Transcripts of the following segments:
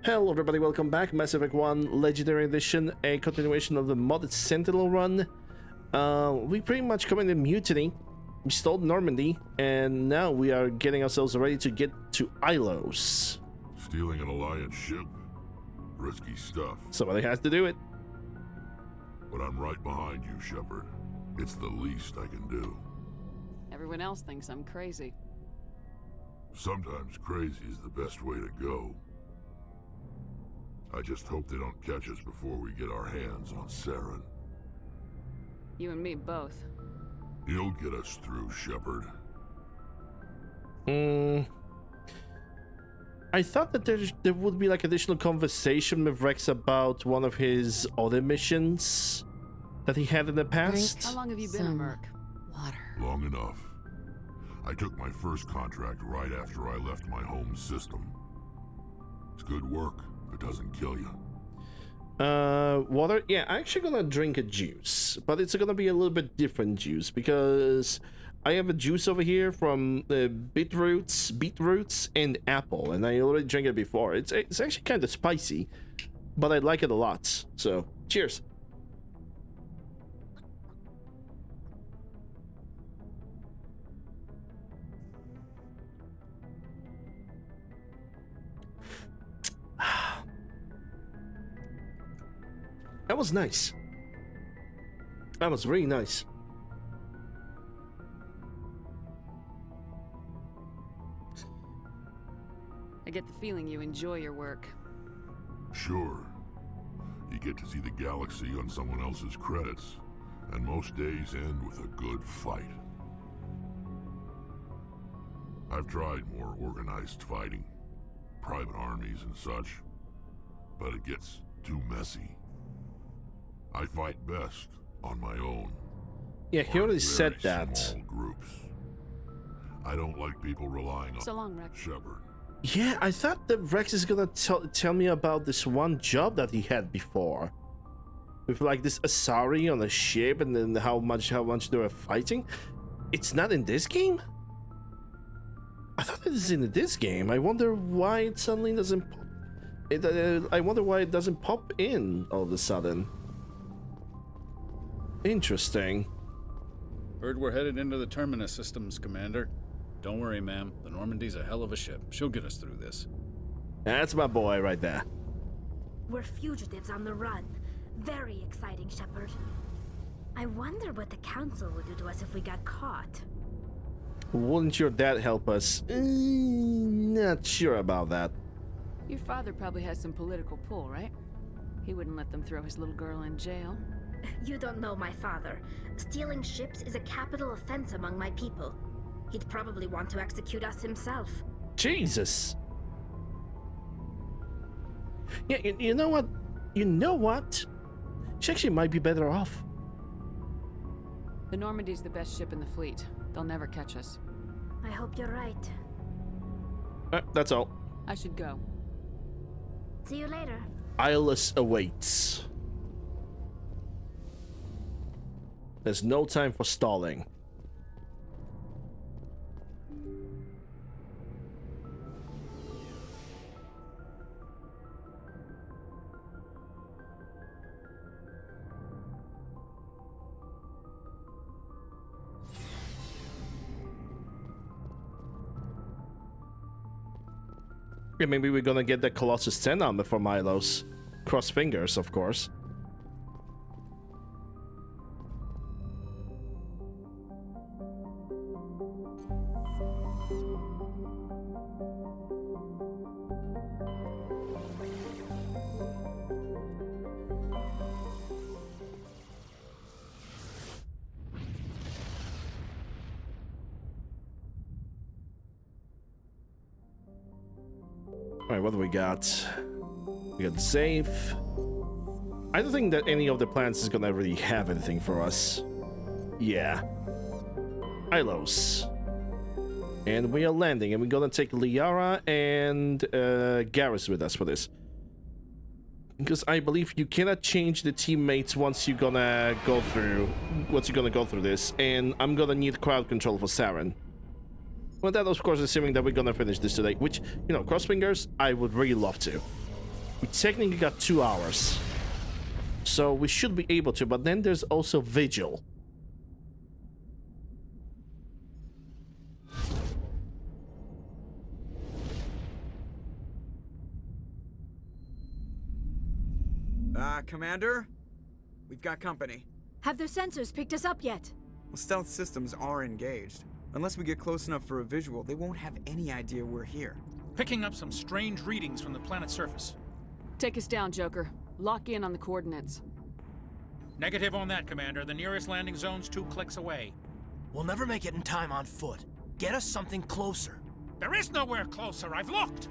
Hello everybody, welcome back. Mass Effect 1 Legendary Edition, a continuation of the modded Sentinel run. We pretty much committed mutiny, we stole Normandy, and now we are getting ourselves ready to get to Ilos. Stealing an Alliance ship? Risky stuff. Somebody has to do it. But I'm right behind you, Shepard. It's the least I can do. Everyone else thinks I'm crazy. Sometimes crazy is the best way to go. I just hope they don't catch us before we get our hands on Saren. You and me both. He'll get us through, Shepard. I thought that there would be like additional conversation with Rex about one of his other missions that he had in the past. How long have you been a merc? Water. Long enough. I took my first contract right after I left my home system. It's good work if it doesn't kill you. Water? Yeah, I'm actually gonna drink a juice, but it's gonna be a little bit different juice because I have a juice over here from beetroots and apple, and I already drank it before. It's actually kind of spicy, but I like it a lot. So, cheers. That was nice. That was really nice. I get the feeling you enjoy your work. Sure. You get to see the galaxy on someone else's credits, and most days end with a good fight. I've tried more organized fighting, private armies and such, but it gets too messy. I fight best on my own. Yeah, he already said Very that. Small groups. I don't like people relying on So long, Rex. Shepard. Yeah, I thought that Rex is gonna tell me about this one job that he had before, with like this Asari on a ship, and then how much they were fighting. It's not in this game. I thought it is in this game. I wonder why it suddenly doesn't pop. I wonder why it doesn't pop in all of a sudden. Interesting. Heard we're headed into the Terminus systems, Commander. Don't worry, ma'am. The Normandy's a hell of a ship. She'll get us through this. That's my boy right there. We're fugitives on the run. Very exciting, Shepard. I wonder what the Council would do to us if we got caught. Wouldn't your dad help us? Not sure about that. Your father probably has some political pull, right? He wouldn't let them throw his little girl in jail. You don't know my father. Stealing ships is a capital offense among my people. He'd probably want to execute us himself. Jesus. Yeah, you know what? You know what? She actually might be better off. The Normandy's the best ship in the fleet. They'll never catch us. I hope you're right. That's all. I should go. See you later. Ilos awaits. There's no time for stalling. Yeah, maybe we're gonna get the Colossus 10 armor for Milos. Cross fingers, of course. Alright, what do we got? We got safe. I don't think that any of the plans is gonna really have anything for us. Yeah. Ilos. And we are landing, and we're gonna take Liara and Garrus with us for this. Because I believe you cannot change the teammates once you're gonna go through this, and I'm gonna need crowd control for Saren. Well, that of course assuming that we're gonna finish this today, which, you know, cross fingers, I would really love to. We technically got 2 hours. So we should be able to, but then there's also Vigil. Commander? We've got company. Have their sensors picked us up yet? Well, stealth systems are engaged. Unless we get close enough for a visual, they won't have any idea we're here. Picking up some strange readings from the planet's surface. Take us down, Joker. Lock in on the coordinates. Negative on that, Commander. The nearest landing zone's 2 clicks away. We'll never make it in time on foot. Get us something closer. There is nowhere closer. I've looked.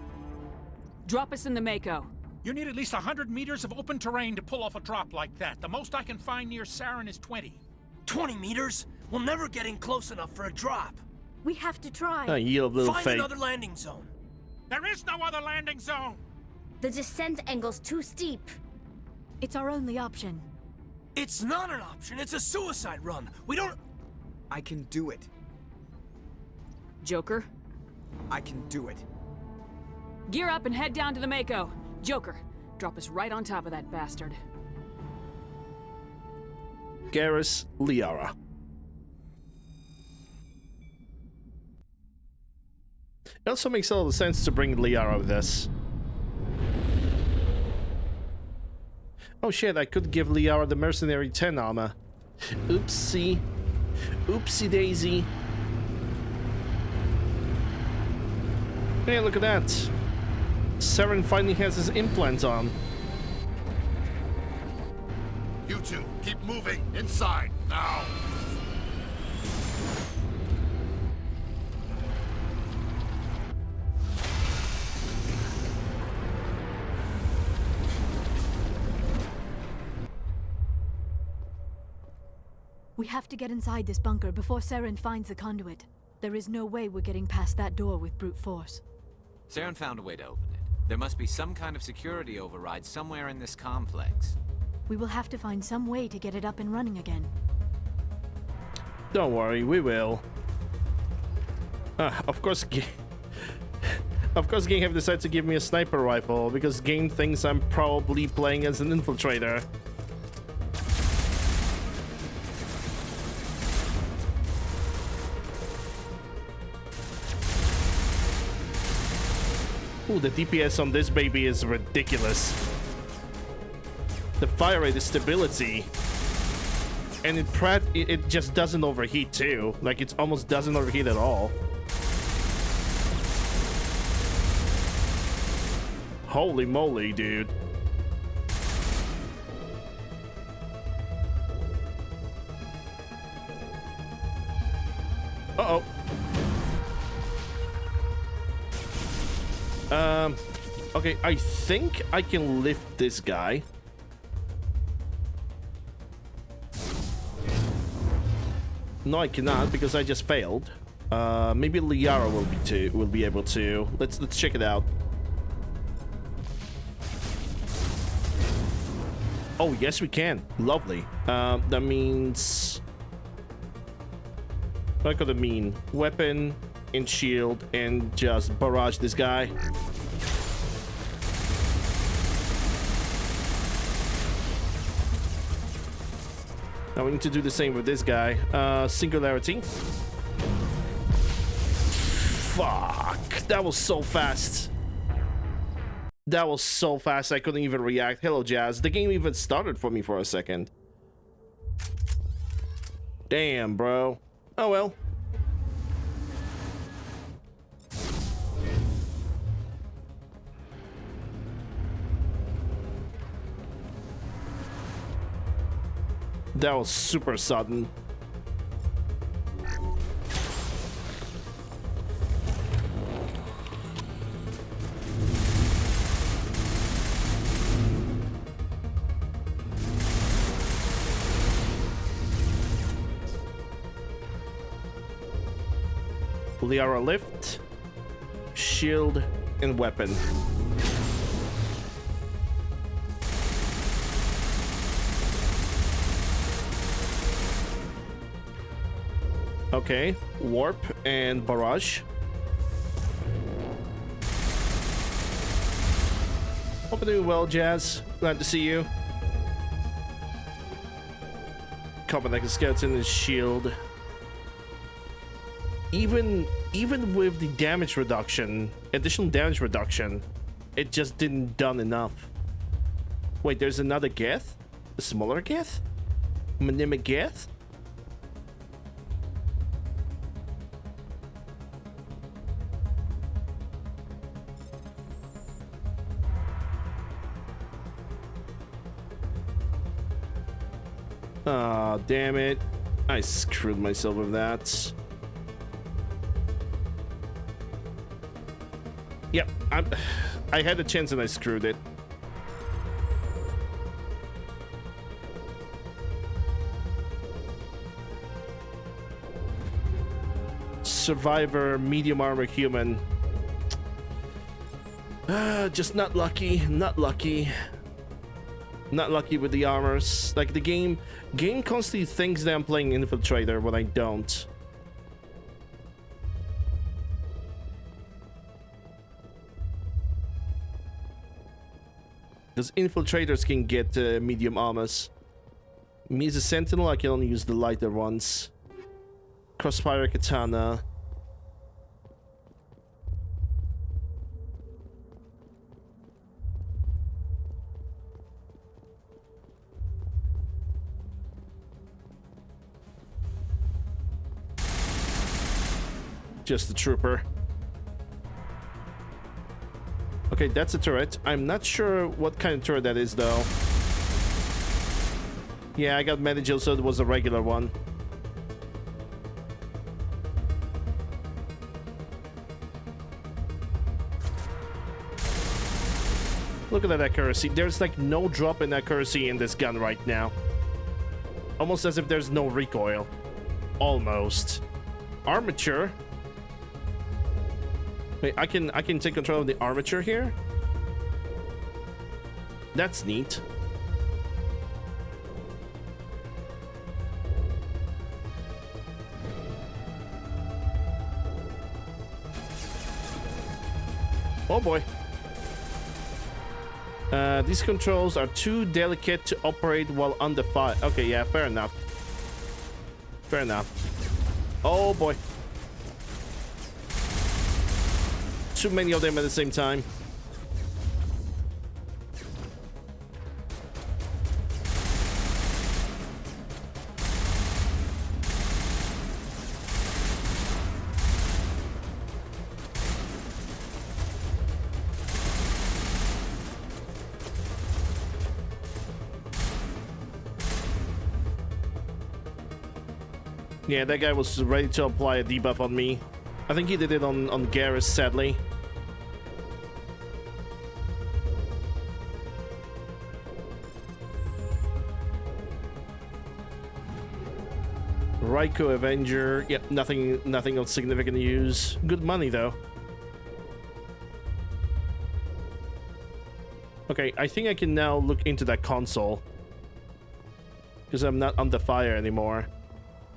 Drop us in the Mako. You need at least 100 meters of open terrain to pull off a drop like that. The most I can find near Saren is 20. 20 meters? We'll never get in close enough for a drop. We have to try. Oh, you little Find fake. another landing zone. There is no other landing zone. The descent angle's too steep. It's our only option. It's not an option. It's a suicide run. We don't... I can do it. Joker, I can do it. gear up and head down to the Mako. Joker, drop us right on top of that bastard. Garrus, Liara. It also makes a lot of sense to bring Liara with us. Oh shit, I could give Liara the Mercenary 10 armor. Oopsie. Oopsie daisy. Hey, look at that. Saren finally has his implant on. You two, keep moving. Inside, now. We have to get inside this bunker before Saren finds the conduit. There is no way we're getting past that door with brute force. Saren found a way to open it. There must be some kind of security override somewhere in this complex. We will have to find some way to get it up and running again. Don't worry, we will. Of course, Game have decided to give me a sniper rifle because Game thinks I'm probably playing as an infiltrator. Ooh, the DPS on this baby is ridiculous. The fire rate is stability. And it just doesn't overheat too. Like, it almost doesn't overheat at all. Holy moly, dude. Uh-oh. Okay, I think I can lift this guy. No, I cannot because I just failed. Maybe Liara will be able to. Let's check it out. Oh, yes, we can. Lovely. That means what could it mean? Weapon and shield and just barrage this guy. Now we need to do the same with this guy. Singularity. Fuck. That was so fast. That was so fast I couldn't even react. Hello, Jazz. The game even started for me for a second. Damn, bro. Oh well. That was super sudden. Liara lift, shield, and weapon. Okay, warp and barrage. Hope you're doing well, Jazz. Glad to see you. Combat like a skeleton and shield. Even with the damage reduction, additional damage reduction, it just didn't done enough. Wait, there's another Geth? A smaller Geth? Minima Geth? Ah, damn it. I screwed myself with that. Yep, I had a chance and I screwed it. Survivor, medium armor human. Just not lucky, not lucky. Not lucky with the armors. Like the game constantly thinks that I'm playing Infiltrator when I don't. Because Infiltrators can get medium armors. Me as a Sentinel, I can only use the lighter ones. Crossfire Katana. Just a trooper. Okay, that's a turret. I'm not sure what kind of turret that is, though. Yeah, I got Medigill, so it was a regular one. Look at that accuracy. There's like no drop in accuracy in this gun right now. Almost as if there's no recoil. Almost. Armature. Wait, I can take control of the armature here? That's neat. Oh boy. These controls are too delicate to operate while under fire. Okay, yeah, fair enough. Fair enough. Oh boy. Too many of them at the same time. Yeah, that guy was ready to apply a debuff on me. I think he did it on Garrus, sadly. Raikou Avenger. Yep, nothing of significant use. Good money though. Okay, I think I can now look into that console. Because I'm not under fire anymore.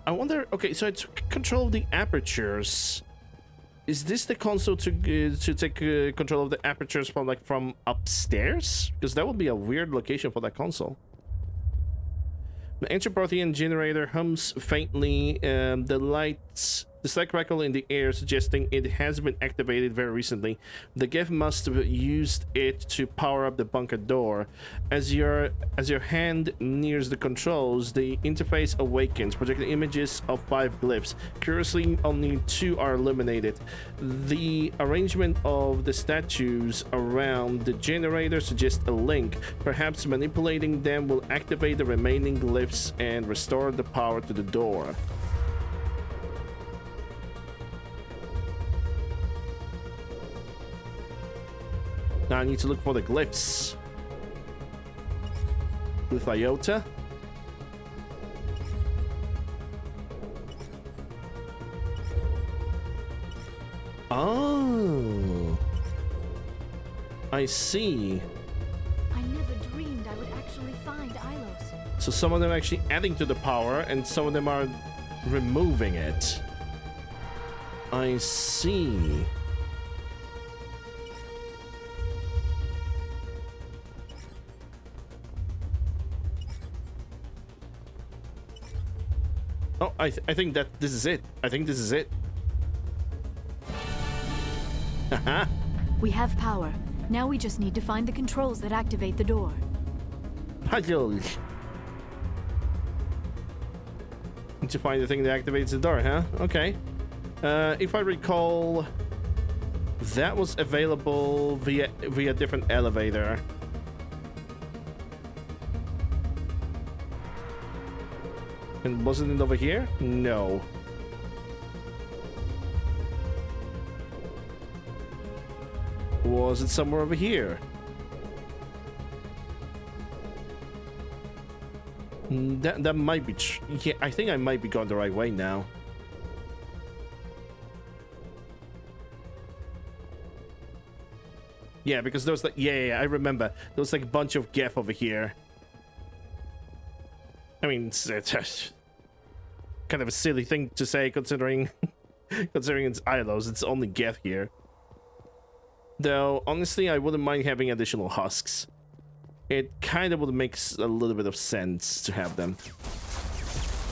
I wonder, okay, so I took control of the apertures. Is this the console to take control of the apertures from upstairs? Because that would be a weird location for that console. The Antiprotean generator hums faintly. The slight crackle in the air suggesting it has been activated very recently. The Geth must have used it to power up the bunker door. As your hand nears the controls, the interface awakens, projecting images of 5 glyphs. Curiously, only 2 are illuminated. The arrangement of the statues around the generator suggests a link. Perhaps manipulating them will activate the remaining glyphs and restore the power to the door. Now I need to look for the glyphs. Glyph Iota. Oh. I see. I never dreamed I would actually find Ilos. So some of them are actually adding to the power and some of them are removing it. I see. Oh, I think that this is it. I think this is it. Haha. We have power. Now we just need to find the controls that activate the door. Puzzles. Need to find the thing that activates the door, huh? Okay. If I recall, that was available via different elevator. And wasn't it over here? No. Was it somewhere over here? That might be yeah, I think I might be going the right way now. Yeah, because there was like yeah, I remember. There was like a bunch of Geth over here. I mean, it's kind of a silly thing to say considering considering it's Ilos, it's only Geth here. Though honestly, I wouldn't mind having additional husks. It kind of would make a little bit of sense to have them.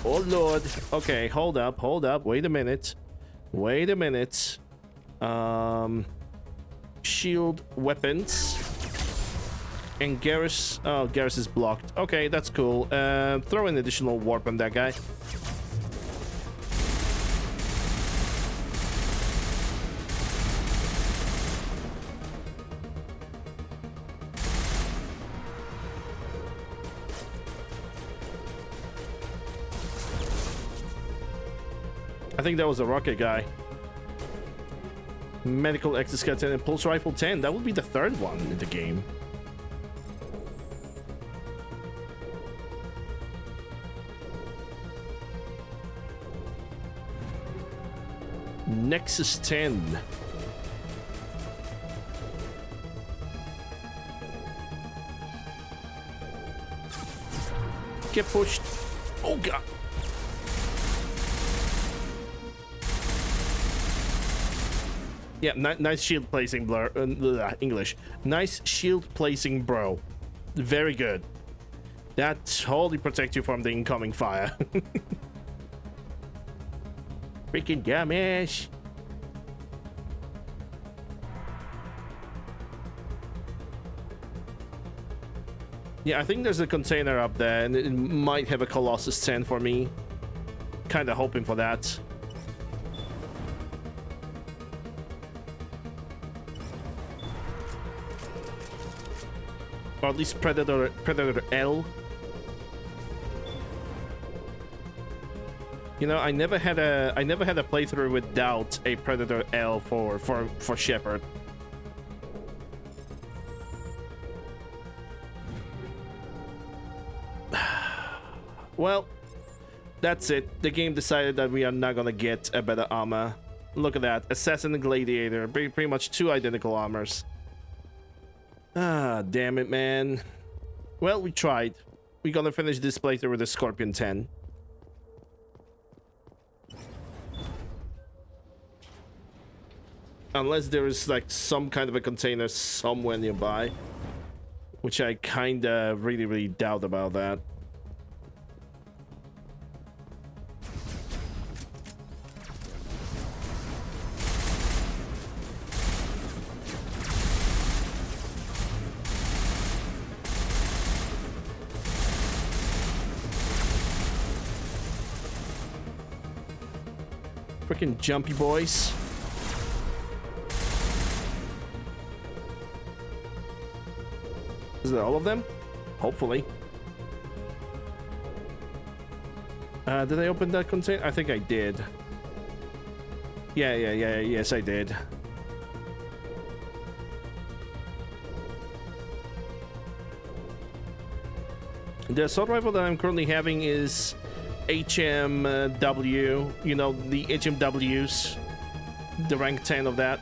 Oh lord. Okay, hold up. Wait a minute. Shield weapons. And Garrus. Oh, Garrus is blocked. Okay, that's cool. Throw an additional warp on that guy. I think that was a rocket guy. Medical exoskeleton and pulse rifle 10. That would be the third one in the game. Nexus 10. Get pushed. Oh god. Yeah, nice shield placing, English. Nice shield placing, bro. Very good. That totally protects you from the incoming fire. Freaking dumbass. Yeah, I think there's a container up there, and it might have a Colossus 10 for me. Kinda hoping for that. Or at least Predator L. You know, I never had a playthrough without a Predator L for Shepard. Well, that's it. The game decided that we are not gonna get a better armor. Look at that, Assassin and Gladiator, pretty much two identical armors. Ah, damn it, man. Well, we tried. We're gonna finish this playthrough with the Scorpion 10. Unless there is like some kind of a container somewhere nearby. Which I kinda really doubt about that. Freaking jumpy boys. Is that all of them? Hopefully. Did I open that container? I think I did. Yeah, yes I did. The assault rifle that I'm currently having is HMW, you know, the HMWs, the rank 10 of that.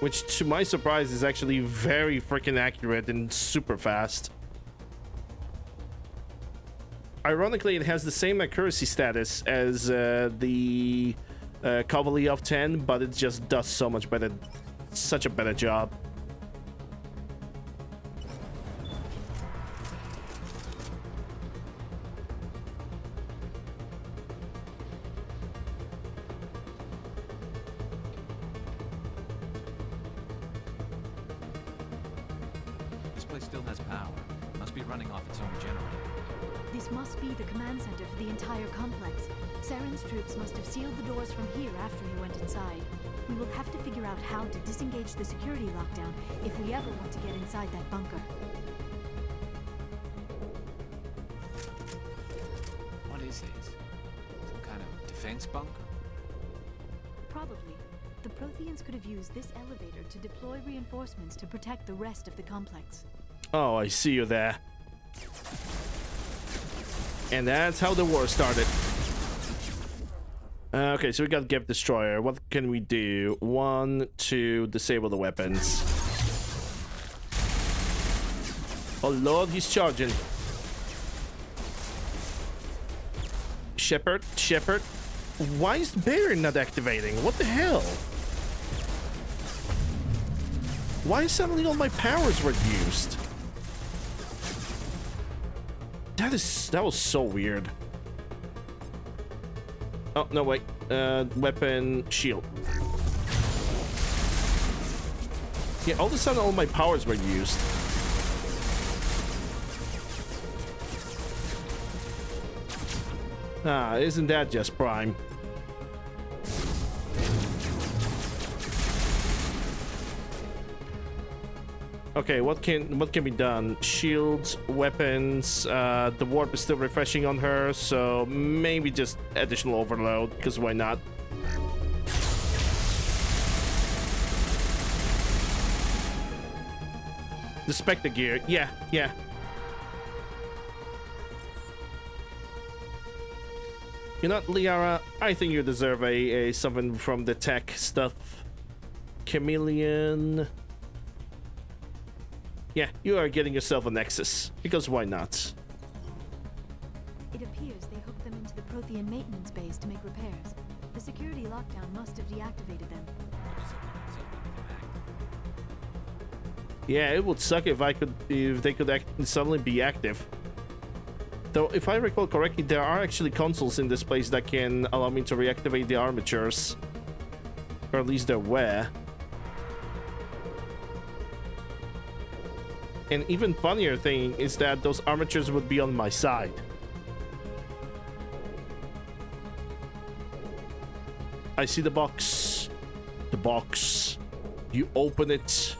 Which, to my surprise, is actually very freaking accurate and super fast. Ironically, it has the same accuracy status as the Kovaliev 10, but it just does so much better, such a better job. place still has power. Must be running off its own generator. This must be the command center for the entire complex. Saren's troops must have sealed the doors from here after he went inside. We will have to figure out how to disengage the security lockdown if we ever want to get inside that bunker. What is this? Some kind of defense bunker? Probably. The Protheans could have used this elevator to deploy reinforcements to protect the rest of the complex. Oh, I see you there. And that's how the war started. Okay, so we got Gap Destroyer. What can we do? 1, 2, disable the weapons. Oh lord, he's charging. Shepard, Shepard. Why is the barrier not activating? What the hell? Why suddenly all my powers were used? That was so weird. Oh, no, wait. Weapon, shield. Yeah, all of a sudden all my powers were used. Ah, isn't that just prime? Okay, what can be done? Shields, weapons, the warp is still refreshing on her, so maybe just additional overload, because why not? The Spectre gear, yeah. You know what, Liara? I think you deserve a something from the tech stuff. Chameleon. Yeah, you are getting yourself a Nexus, because why not? It appears they hooked them into the Prothean maintenance bays to make repairs. The security lockdown must have deactivated them. Yeah, it would suck if they could suddenly be active. Though, if I recall correctly, there are actually consoles in this place that can allow me to reactivate the armatures. Or at least there were. And even funnier thing is that those armatures would be on my side. I see the box. The box. You open it.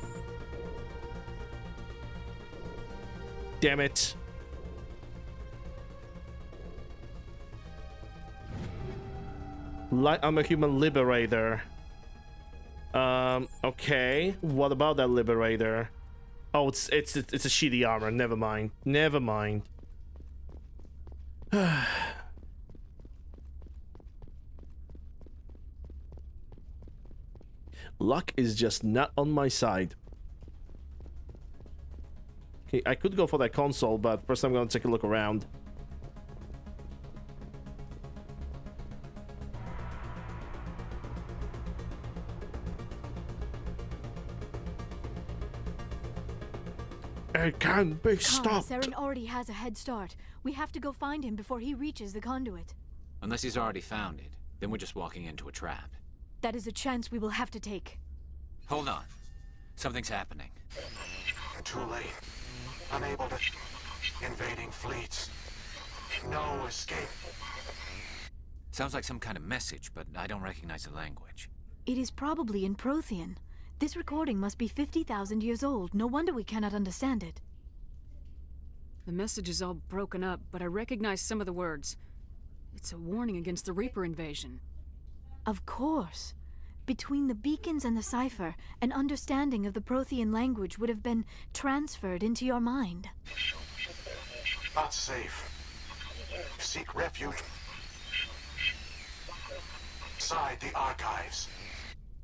Damn it. I'm a human liberator. Okay. What about that liberator? Oh, it's a shitty armor. Never mind. Never mind. Luck is just not on my side. Okay, I could go for that console, but first I'm gonna take a look around. It can't be stopped. Saren already has a head start. We have to go find him before he reaches the conduit. Unless he's already found it, then we're just walking into a trap. That is a chance we will have to take. Hold on. Something's happening. Too late. Unable to... Invading fleets. No escape. Sounds like some kind of message, but I don't recognize the language. It is probably in Prothean. This recording must be 50,000 years old. No wonder we cannot understand it. The message is all broken up, but I recognize some of the words. It's a warning against the Reaper invasion. Of course. Between the beacons and the cipher, an understanding of the Prothean language would have been transferred into your mind. Not safe. Seek refuge. Inside the archives.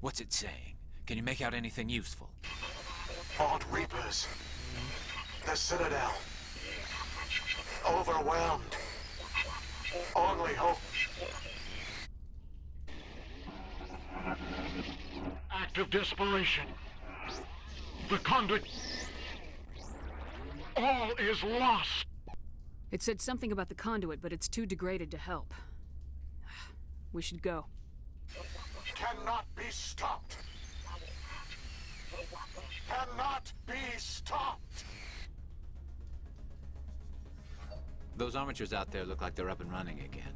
What's it saying? Can you make out anything useful? Vault Reapers. The Citadel. Overwhelmed. Only hope. Act of desperation. The conduit. All is lost. It said something about the conduit, but it's too degraded to help. We should go. Cannot be stopped. Cannot be stopped. Those armatures out there look like they're up and running again.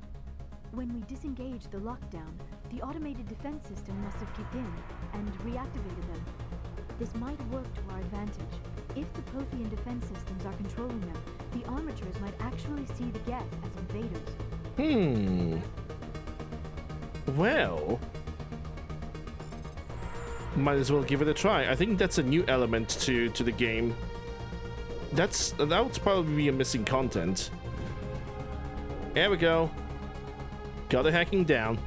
When we disengaged the lockdown, the automated defense system must have kicked in and reactivated them. This might work to our advantage. If the Prothean defense systems are controlling them, the armatures might actually see the Geth as invaders. Well, might as well give it a try. I think that's a new element to the game. That would probably be a missing content. There we go. Got the hacking down.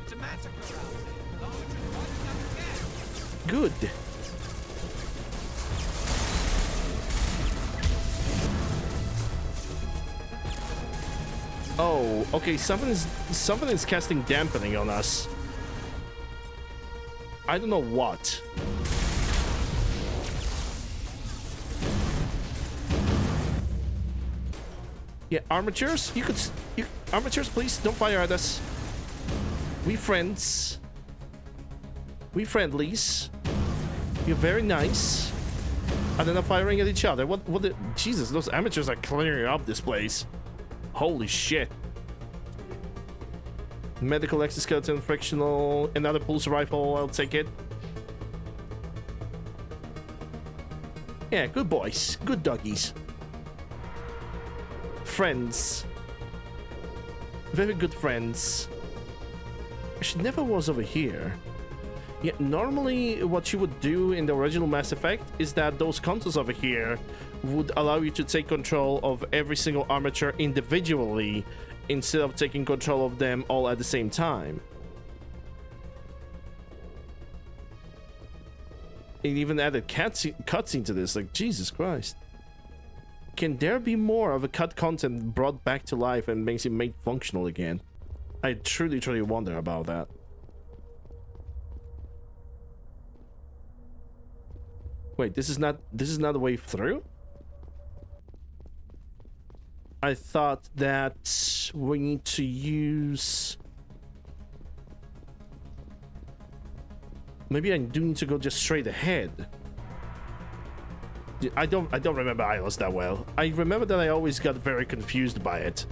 It's a massacre out there. The archers wiping out the gas. Good. Oh, okay, something is casting dampening on us. I don't know what. Yeah, armatures? Armatures, please don't fire at us. We friends. We friendlies. You're very nice. And they're not firing at each other. Jesus, those amateurs are clearing up this place. Holy shit. Medical exoskeleton, frictional, another pulse rifle, I'll take it. Yeah, good boys, good doggies. Friends. Very good friends. She never was over here. Yeah, normally what you would do in the original Mass Effect is that those consoles over here would allow you to take control of every single armature individually instead of taking control of them all at the same time. It even added cutscene to this, like, Jesus Christ. Can there be more of a cut content brought back to life and makes it made functional again? I truly wonder about that. Wait, this is not the way through? I thought that we need to use... Maybe I do need to go just straight ahead. I don't remember Ilos that well. I remember that I always got very confused by it.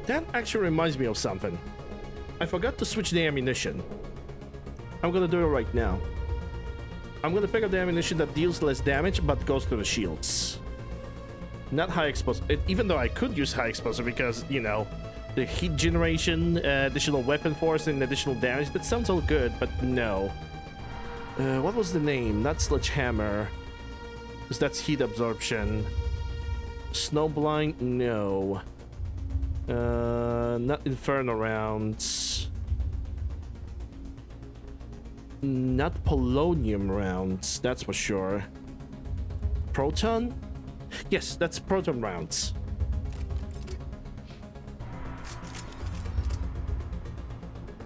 That actually reminds me of something. I forgot to switch the ammunition. I'm gonna do it right now. I'm gonna pick up the ammunition that deals less damage but goes to the shields. Not high explosive, even though I could use high explosive because, you know, the heat generation, additional weapon force and additional damage, that sounds all good, but no. What was the name? Not sledgehammer. Because that's heat absorption. Snowblind? No. Not inferno rounds. Not polonium rounds, that's for sure. Proton? Yes, that's proton rounds.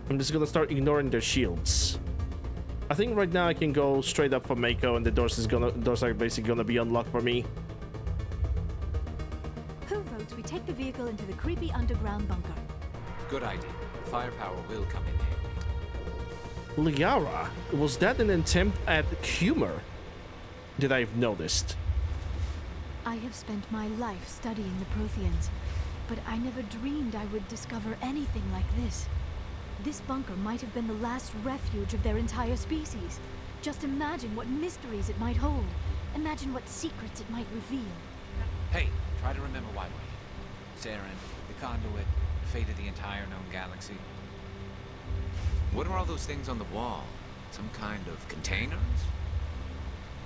I'm just gonna start ignoring their shields. I think right now I can go straight up for Mako and the doors are basically gonna be unlocked for me. Who votes we take the vehicle into the creepy underground bunker? Good idea. Firepower will come in handy. Liara, was that an attempt at humor? Did I have noticed? I have spent my life studying the Protheans, but I never dreamed I would discover anything like this. This bunker might have been the last refuge of their entire species. Just imagine what mysteries it might hold. Imagine what secrets it might reveal. Hey, try to remember why we're here. Saren, the conduit, the fate of the entire known galaxy. What are all those things on the wall? Some kind of containers?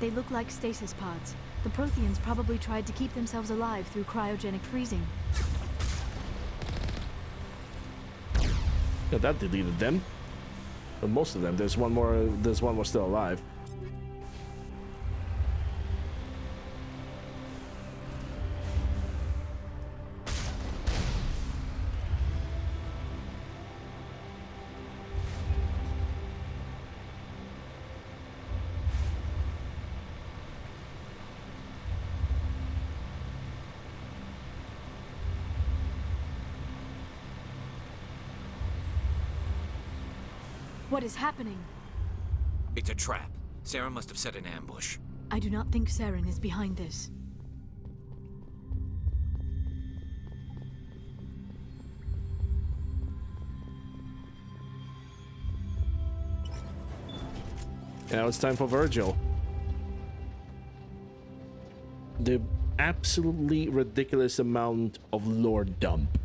They look like stasis pods. The Protheans probably tried to keep themselves alive through cryogenic freezing. Yeah, that deleted them. But most of them. There's one more still alive. What is happening? It's a trap. Sarah must have set an ambush. I do not think Saren is behind this. Now it's time for Virgil. The absolutely ridiculous amount of lore dump.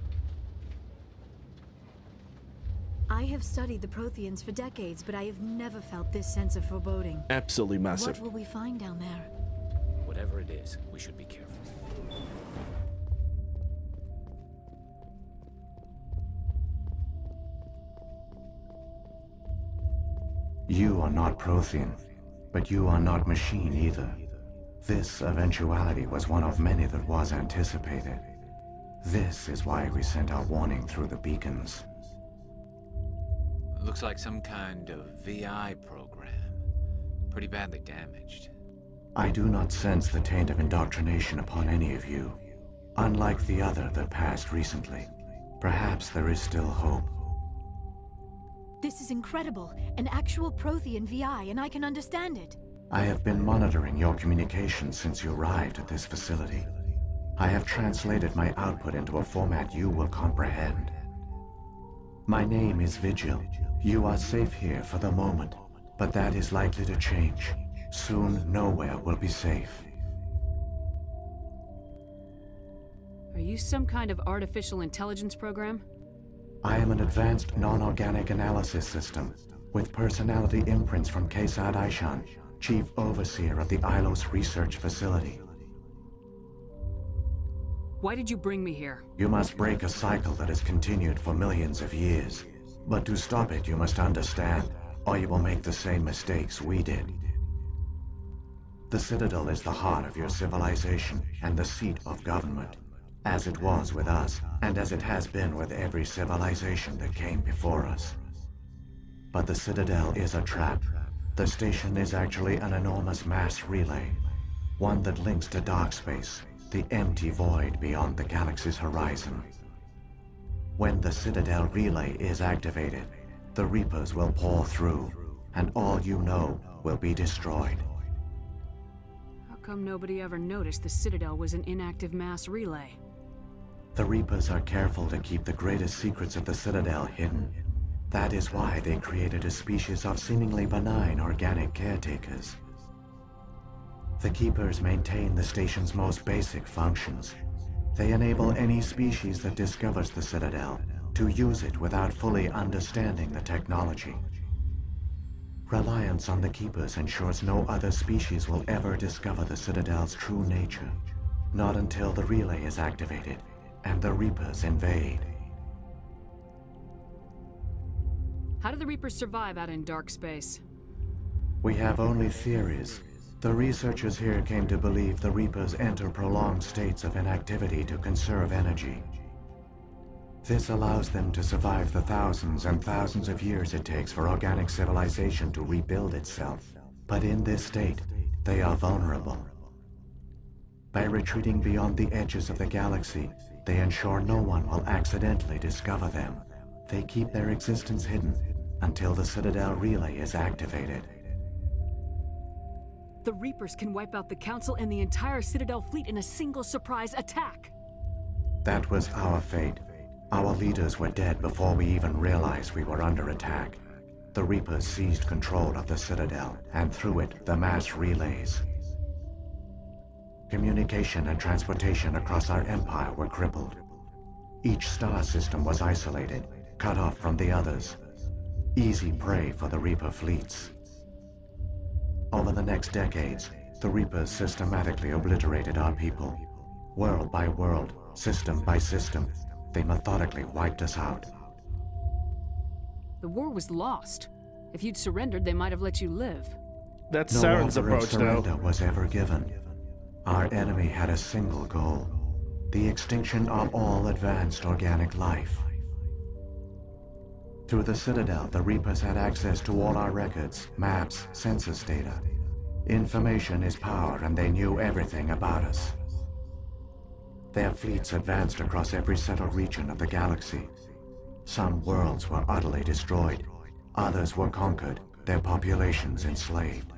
I have studied the Protheans for decades, but I have never felt this sense of foreboding. Absolutely massive. What will we find down there? Whatever it is, we should be careful. You are not Prothean, but you are not machine either. This eventuality was one of many that was anticipated. This is why we sent our warning through the beacons. Looks like some kind of VI program. Pretty badly damaged. I do not sense the taint of indoctrination upon any of you. Unlike the other that passed recently, perhaps there is still hope. This is incredible. An actual Prothean VI, and I can understand it. I have been monitoring your communications since you arrived at this facility. I have translated my output into a format you will comprehend. My name is Vigil. You are safe here for the moment, but that is likely to change. Soon, nowhere will be safe. Are you some kind of artificial intelligence program? I am an advanced non-organic analysis system, with personality imprints from Kesad Aishan, Chief Overseer of the Ilos Research Facility. Why did you bring me here? You must break a cycle that has continued for millions of years. But to stop it, you must understand, or you will make the same mistakes we did. The Citadel is the heart of your civilization and the seat of government, as it was with us, and as it has been with every civilization that came before us. But the Citadel is a trap. The station is actually an enormous mass relay, one that links to dark space, the empty void beyond the galaxy's horizon. When the Citadel relay is activated, the Reapers will pour through, and all you know will be destroyed. How come nobody ever noticed the Citadel was an inactive mass relay? The Reapers are careful to keep the greatest secrets of the Citadel hidden. That is why they created a species of seemingly benign organic caretakers. The Keepers maintain the station's most basic functions. They enable any species that discovers the Citadel to use it without fully understanding the technology. Reliance on the Keepers ensures no other species will ever discover the Citadel's true nature. Not until the relay is activated and the Reapers invade. How do the Reapers survive out in dark space? We have only theories. The researchers here came to believe the Reapers enter prolonged states of inactivity to conserve energy. This allows them to survive the thousands and thousands of years it takes for organic civilization to rebuild itself. But in this state, they are vulnerable. By retreating beyond the edges of the galaxy, they ensure no one will accidentally discover them. They keep their existence hidden until the Citadel relay is activated. The Reapers can wipe out the Council and the entire Citadel fleet in a single surprise attack. That was our fate. Our leaders were dead before we even realized we were under attack. The Reapers seized control of the Citadel, and through it, the mass relays. Communication and transportation across our empire were crippled. Each star system was isolated, cut off from the others. Easy prey for the Reaper fleets. Over the next decades, the Reapers systematically obliterated our people. World by world, system by system, they methodically wiped us out. The war was lost. If you'd surrendered, they might have let you live. That's No Saren's offer of approach, surrender though. was ever given. Our enemy had a single goal: the extinction of all advanced organic life. Through the Citadel, the Reapers had access to all our records, maps, census data. Information is power, and they knew everything about us. Their fleets advanced across every settled region of the galaxy. Some worlds were utterly destroyed. Others were conquered, their populations enslaved.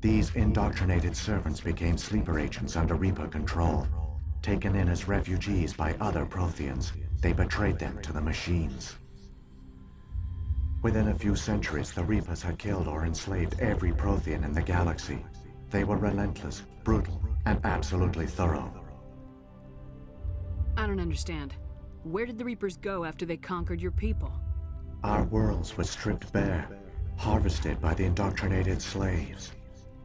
These indoctrinated servants became sleeper agents under Reaper control. Taken in as refugees by other Protheans, they betrayed them to the machines. Within a few centuries, the Reapers had killed or enslaved every Prothean in the galaxy. They were relentless, brutal, and absolutely thorough. I don't understand. Where did the Reapers go after they conquered your people? Our worlds were stripped bare, harvested by the indoctrinated slaves.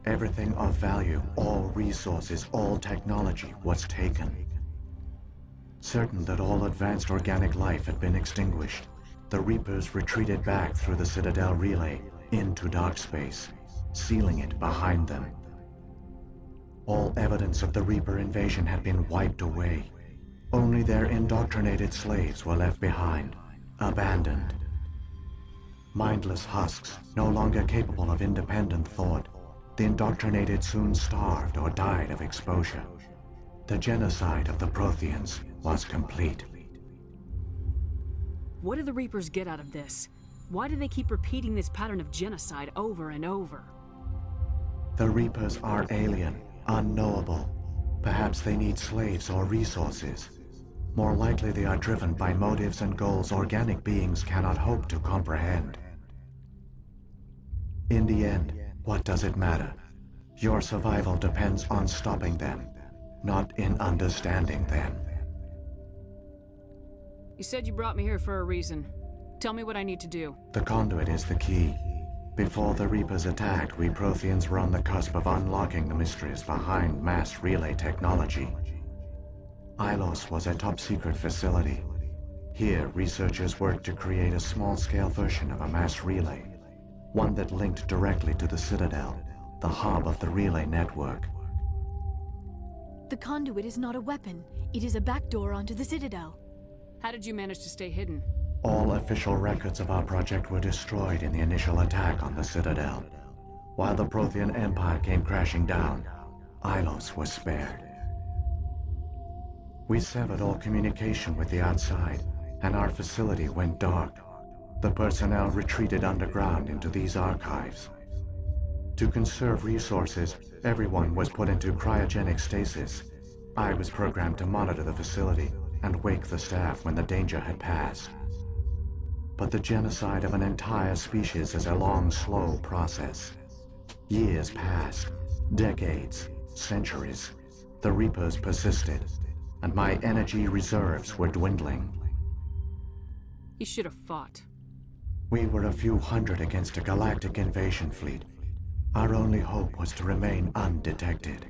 Everything of value, all resources, all technology was taken. Certain that all advanced organic life had been extinguished, the Reapers retreated back through the Citadel relay into dark space, sealing it behind them. All evidence of the Reaper invasion had been wiped away. Only their indoctrinated slaves were left behind, abandoned. Mindless husks, no longer capable of independent thought, the indoctrinated soon starved or died of exposure. The genocide of the Protheans was complete. What do the Reapers get out of this? Why do they keep repeating this pattern of genocide over and over? The Reapers are alien, unknowable. Perhaps they need slaves or resources. More likely they are driven by motives and goals organic beings cannot hope to comprehend. In the end, what does it matter? Your survival depends on stopping them, not in understanding them. You said you brought me here for a reason. Tell me what I need to do. The conduit is the key. Before the Reapers attacked, we Protheans were on the cusp of unlocking the mysteries behind mass relay technology. Ilos was a top-secret facility. Here, researchers worked to create a small-scale version of a mass relay, one that linked directly to the Citadel, the hub of the relay network. The conduit is not a weapon. It is a backdoor onto the Citadel. How did you manage to stay hidden? All official records of our project were destroyed in the initial attack on the Citadel. While the Prothean Empire came crashing down, Ilos was spared. We severed all communication with the outside, and our facility went dark. The personnel retreated underground into these archives. To conserve resources, everyone was put into cryogenic stasis. I was programmed to monitor the facility and wake the staff when the danger had passed. But the genocide of an entire species is a long, slow process. Years passed, decades, centuries. The Reapers persisted, and my energy reserves were dwindling. You should have fought. We were a few hundred against a galactic invasion fleet. Our only hope was to remain undetected.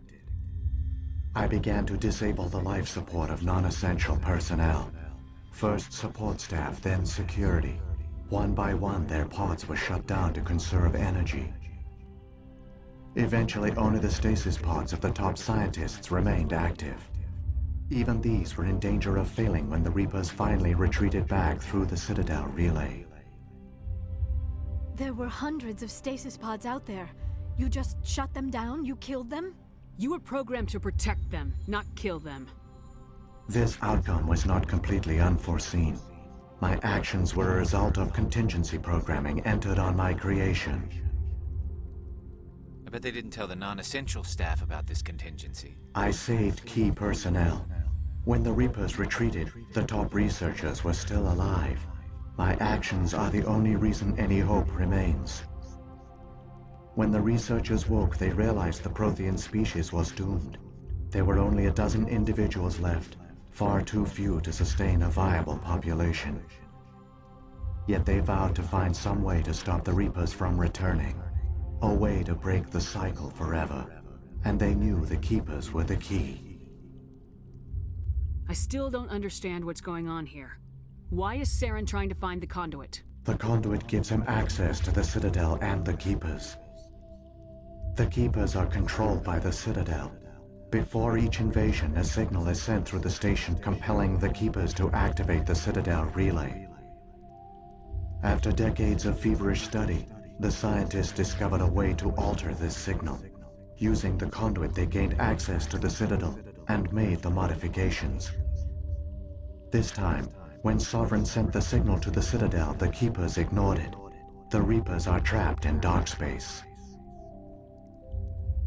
I began to disable the life support of non-essential personnel. First support staff, then security. One by one, their pods were shut down to conserve energy. Eventually, only the stasis pods of the top scientists remained active. Even these were in danger of failing when the Reapers finally retreated back through the Citadel relay. There were hundreds of stasis pods out there. You just shut them down? You killed them? You were programmed to protect them, not kill them. This outcome was not completely unforeseen. My actions were a result of contingency programming entered on my creation. I bet they didn't tell the non-essential staff about this contingency. I saved key personnel. When the Reapers retreated, the top researchers were still alive. My actions are the only reason any hope remains. When the researchers woke, they realized the Prothean species was doomed. There were only a dozen individuals left, far too few to sustain a viable population. Yet they vowed to find some way to stop the Reapers from returning, a way to break the cycle forever, and they knew the Keepers were the key. I still don't understand what's going on here. Why is Saren trying to find the conduit? The conduit gives him access to the Citadel and the Keepers. The Keepers are controlled by the Citadel. Before each invasion, a signal is sent through the station compelling the Keepers to activate the Citadel relay. After decades of feverish study, the scientists discovered a way to alter this signal. Using the conduit, they gained access to the Citadel and made the modifications. This time, When Sovereign sent the signal to the Citadel, the Keepers ignored it. The Reapers are trapped in dark space.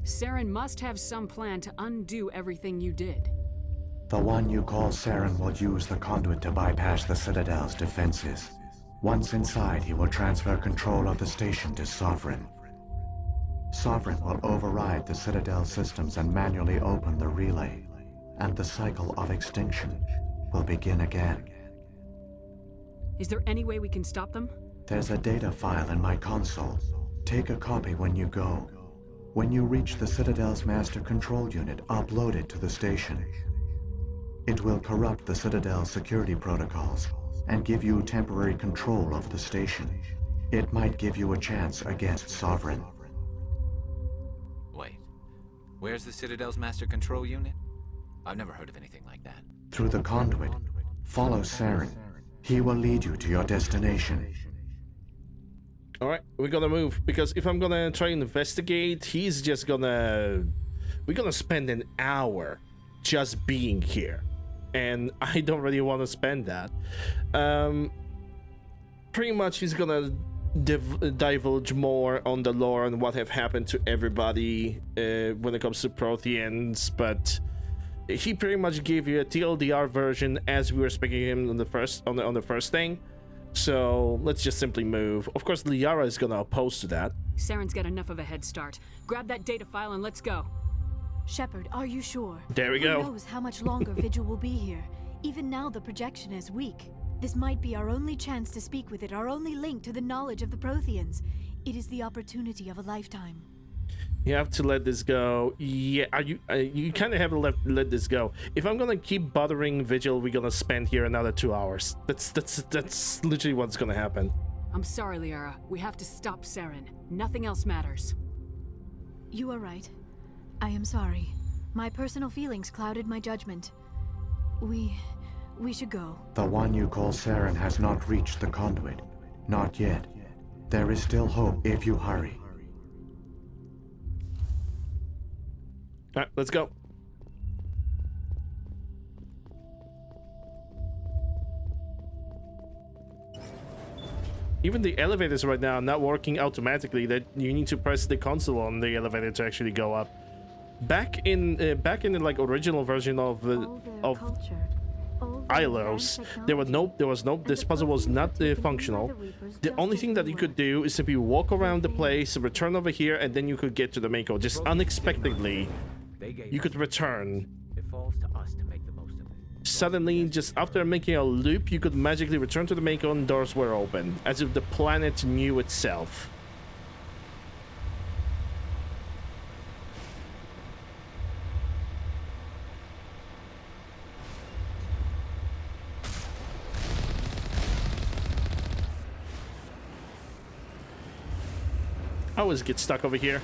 Saren must have some plan to undo everything you did. The one you call Saren will use the conduit to bypass the Citadel's defenses. Once inside, he will transfer control of the station to Sovereign. Sovereign will override the Citadel systems and manually open the relay, and the cycle of extinction will begin again. Is there any way we can stop them? There's a data file in my console. Take a copy when you go. When you reach the Citadel's master control unit, upload it to the station. It will corrupt the Citadel's security protocols and give you temporary control of the station. It might give you a chance against Sovereign. Wait, where's the Citadel's master control unit? I've never heard of anything like that. Through the conduit, follow Saren. He will lead you to your destination. Alright, we're gonna move, because if I'm gonna try and investigate, he's just gonna... We're gonna spend an hour just being here. And I don't really want to spend that. Pretty much he's gonna divulge more on the lore and what have happened to everybody when it comes to Protheans, but he pretty much gave you a TLDR version as we were speaking him on the first thing. So let's just simply move. Of course, Liara is gonna oppose to that. Saren's got enough of a head start. Grab that data file and let's go. Shepard, are you sure? There we go. Who knows how much longer Vigil will be here? Even now, the projection is weak. This might be our only chance to speak with it, our only link to the knowledge of the Protheans. It is the opportunity of a lifetime. You have to let this go. Yeah, you kind of have to let this go. If I'm gonna keep bothering Vigil, we're gonna spend here another 2 hours. That's literally what's gonna happen. I'm sorry, Liara. We have to stop Saren. Nothing else matters. You are right. I am sorry. My personal feelings clouded my judgment. We should go. The one you call Saren has not reached the conduit. Not yet. There is still hope if you hurry. Alright, let's go. Even the elevators right now are not working automatically. That you need to press the console on the elevator to actually go up. Back in the like original version of Ilos, there was no this puzzle was not functional. The only thing that you could do is simply walk around the place, return over here, and then you could get to the main code. Just unexpectedly, you could return. It falls to us to make the most of it. Suddenly, just after making a loop, you could magically return to the main code and doors were open, as if the planet knew itself. I always get stuck over here.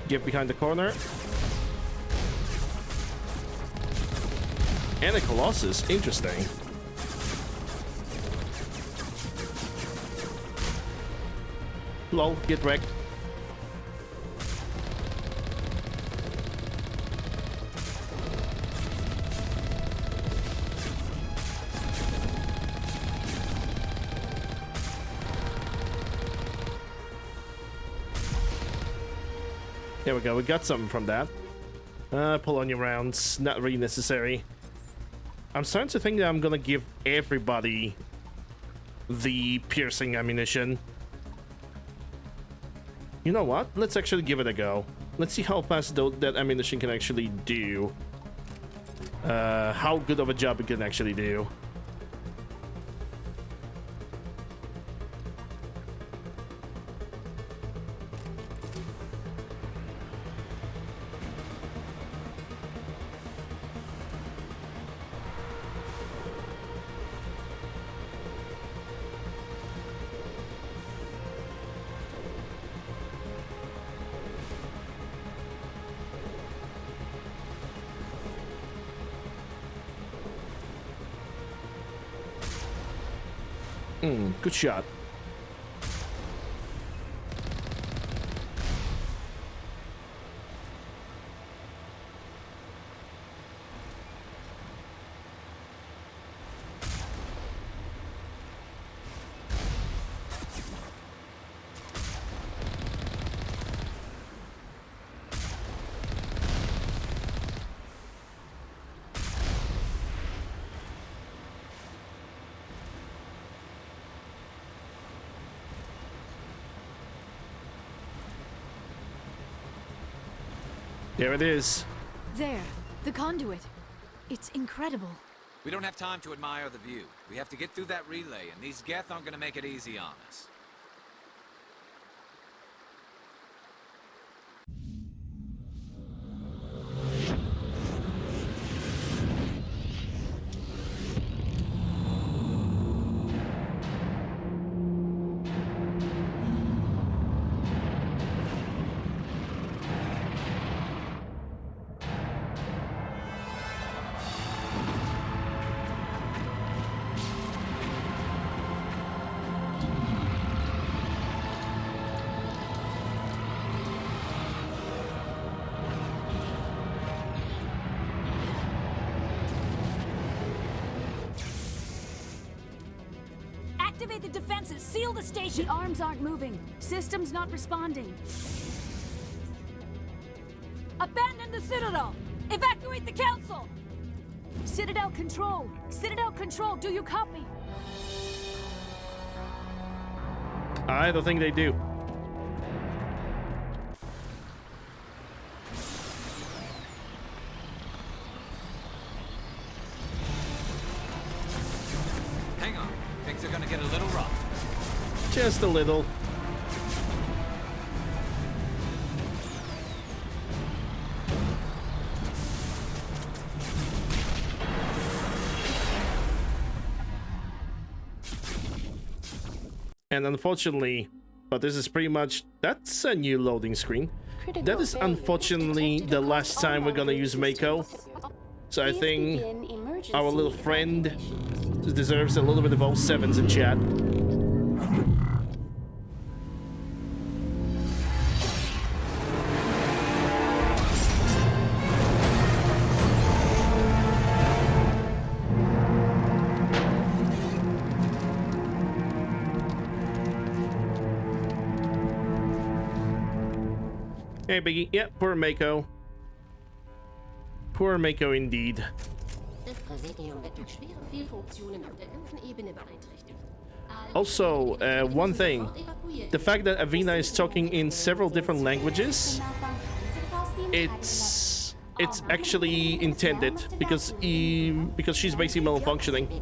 Get behind the corner. And a Colossus. Interesting. Lol, get wrecked. There we go, we got something from that. Pull on your rounds, not really necessary. I'm starting to think that I'm gonna give everybody the piercing ammunition. You know what? Let's actually give it a go. Let's see how fast that ammunition can actually do. How good of a job it can actually do. Good shot. There it is. There, the conduit. It's incredible. We don't have time to admire the view. We have to get through that relay, and these Geth aren't gonna make it easy on us. Activate the defenses! Seal the station! The arms aren't moving. Systems not responding. Abandon the Citadel! Evacuate the Council! Citadel Control! Citadel Control, do you copy? I don't think they do. Hang on. Things are gonna get a little rough. Just a little. And unfortunately, but this is pretty much, that's a new loading screen. That is unfortunately the last time we're gonna use Mako. So I think our little friend deserves a little bit of 07s in chat. Hey, Biggie. Yep, poor Mako. Poor Mako indeed. Also, one thing. The fact that Avina is talking in several different languages, it's actually intended because she's basically malfunctioning.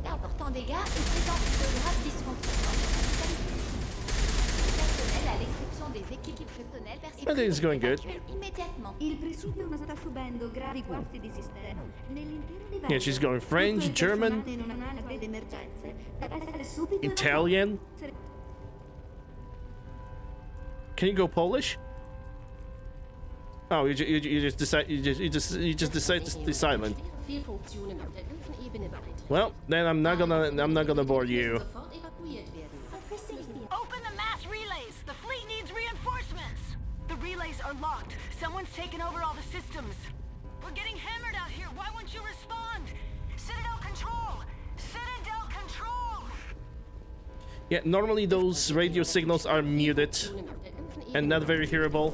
I think it's going good. Yeah, she's going French, German, Italian. Can you go Polish? Oh, you just decide you just decide to stay silent. Well, then I'm not gonna bore you. Open the mass relays! The fleet needs reinforcements! The relays are locked. Someone's taken over all the systems. We're getting hammered out here. Why won't you respond? Citadel Control! Citadel Control! Yeah, normally those radio signals are muted and not very hearable.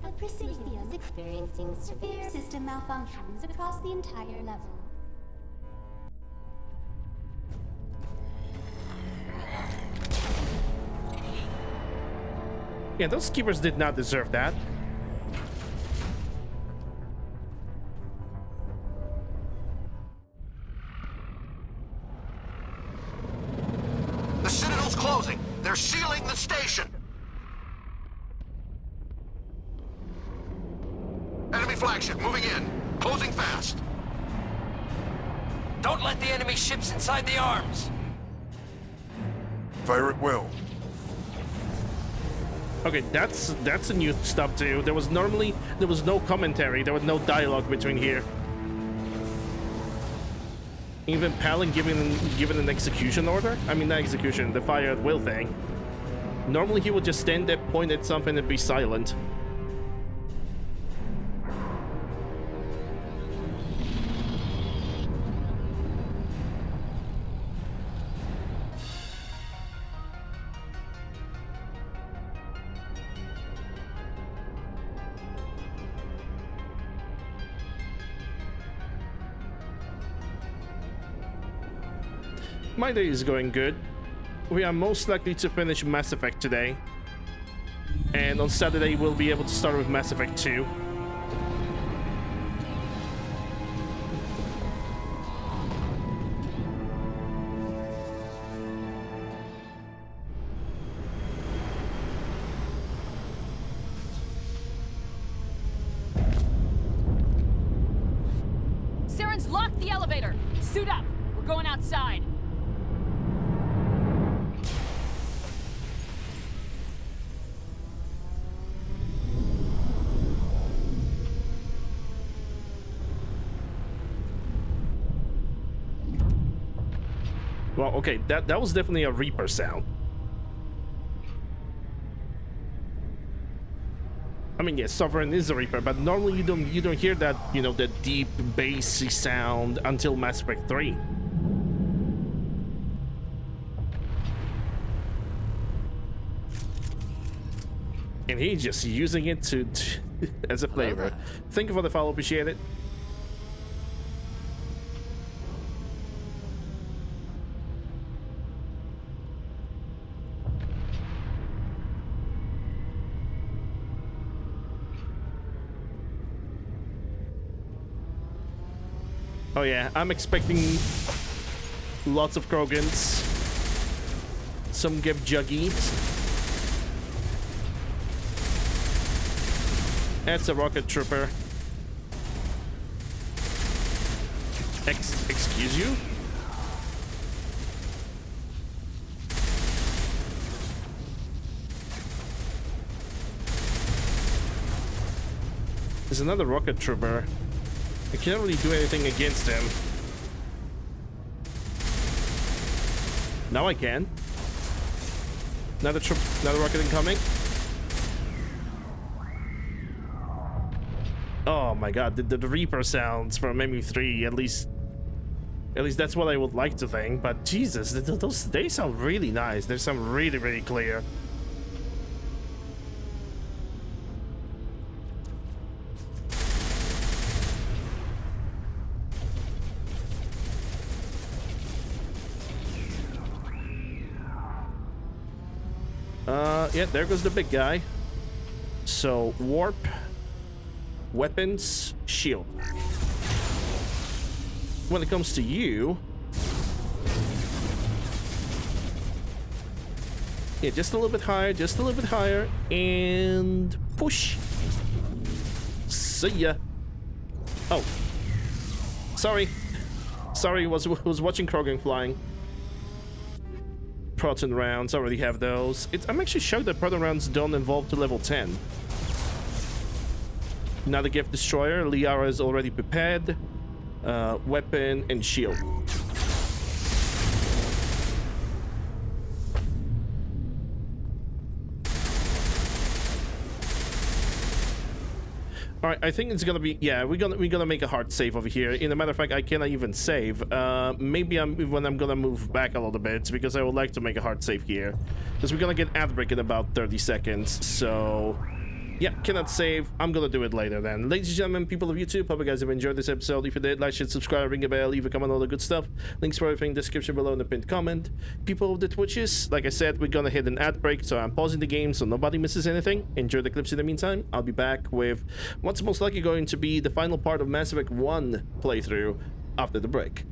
The Presidio is experiencing severe system malfunctions across the entire level. Yeah, those keepers did not deserve that. The Citadel's closing. They're sealing the station. Enemy flagship moving in. Closing fast. Don't let the enemy ships inside the arms. Fire at will. Okay, that's a new stuff too. There was no commentary, there was no dialogue between here. Even Palin given an execution order? I mean, not execution, the fire at will thing. Normally he would just stand there, point at something, and be silent. My day is going good. We are most likely to finish Mass Effect today. And on Saturday, we'll be able to start with Mass Effect 2. Saren's locked the elevator! Suit up! We're going outside! Well, okay, that was definitely a Reaper sound. I mean, yes, Sovereign is a Reaper, but normally you don't hear that, you know, the deep bassy sound until Mass Effect 3. And he's just using it to as a flavor. Thank you for the follow, appreciate it. Oh yeah, I'm expecting lots of Krogans. Some give juggies. That's a rocket trooper. Excuse you? There's another rocket trooper. I can't really do anything against him. Now I can. Another rocket incoming. Oh my god, the Reaper sounds from MU3, at least that's what I would like to think, but Jesus, they sound really nice. They sound really, really clear. Yeah, there goes the big guy. So, warp, weapons, shield. When it comes to you... yeah, just a little bit higher, and push. See ya. Oh. Sorry, was watching Krogan flying. Proton rounds, I already have those. I'm actually shocked that proton rounds don't evolve to level 10. Now the gift destroyer, Liara is already prepared. Weapon and shield. All right, I think it's gonna be, yeah, we're gonna make a hard save over here. In a matter of fact, I cannot even save. Maybe when I'm gonna move back a little bit because I would like to make a hard save here, because we're gonna get ad break in about 30 seconds. So yeah, cannot save. I'm gonna do it later then. Ladies and gentlemen, people of YouTube, hope you guys have enjoyed this episode. If you did, like, share, subscribe, ring a bell, leave a comment, all the good stuff. Links for everything in the description below in the pinned comment. People of the Twitches, like I said, we're gonna hit an ad break, so I'm pausing the game so nobody misses anything. Enjoy the clips in the meantime. I'll be back with what's most likely going to be the final part of Mass Effect 1 playthrough after the break.